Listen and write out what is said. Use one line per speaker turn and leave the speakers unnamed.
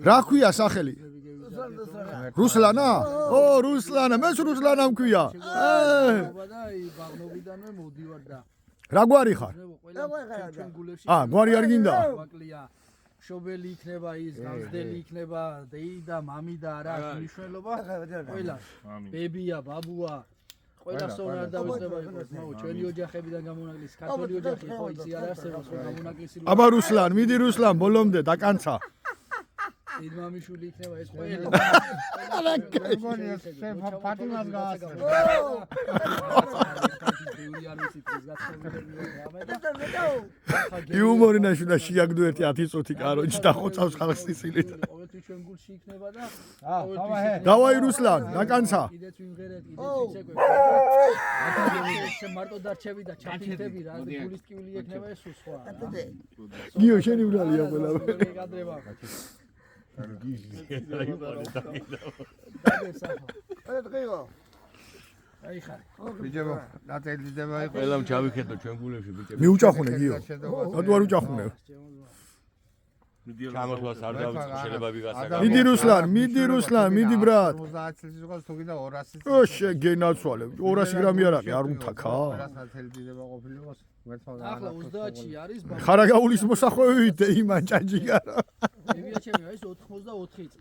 რა ქვია სახელი? რუსლანა? ო, რუსლანა, მეც რუსლანა მქვია. რა გვარი ხარ? გვარი არ გინდა?
შობელი იქნება ის, განძდელი იქნება, დეიდა, მამიდა, რა მნიშვნელობა? ყველა. ბებია, ბაბუა ყველა სწორად არ დავიწყება იყოს, ჩვენი ოჯახებიდან გამონაკლისი, ქართული ოჯახი ხო იცი არ არსებობს, რომ გამონაკლისი.
აბა რუსლან, მიდი რუსლან, ბოლომდე დაკანცა.
დიდმამიშვილი იქნება ეს ყველა.
ფატიმას გაასწრე.
იუმორი ნაშუნა შეაგდო ერთი 10 წუთი კაროჩი და ხოცავს ხალხს ისილით.
ყოველთვის ჩვენ გულში იქნება და
დავაი რუსლან, დაკანცა.
კიდეც ვიმღერეთ, კიდეც ვიცეკვებ. მარტო დარჩები და ჩაფიქრები რა, გულის ტკივილი ექნება ეს სხვა.
გიო შენი ვრალია ყველა.
გადრება.
ბიჭებო, დაწედიდება იყო.
ყველამ ჩავიხედო ჩვენ გულებში ბიჭები.
მიუჭახუნე გიო. რატო არ უჭახუნე?
ჩამოთვას არ დავიწყო შეიძლება ვიღაცა.
მიდი რუსლან, მიდი ბრატ.
50 წლის იყოს თუ კიდე 200 წლის.
ო შეგენაცვალე. 200 გრამი არ აქვს, არ უთაქა.
დაწედიდება ყოფილიყოს.
ახლა 30-ში არის
ხარაგაულის მოსახვევით იმან ჭაჭიგარა.
მევია ჩემი არის 84 წლის.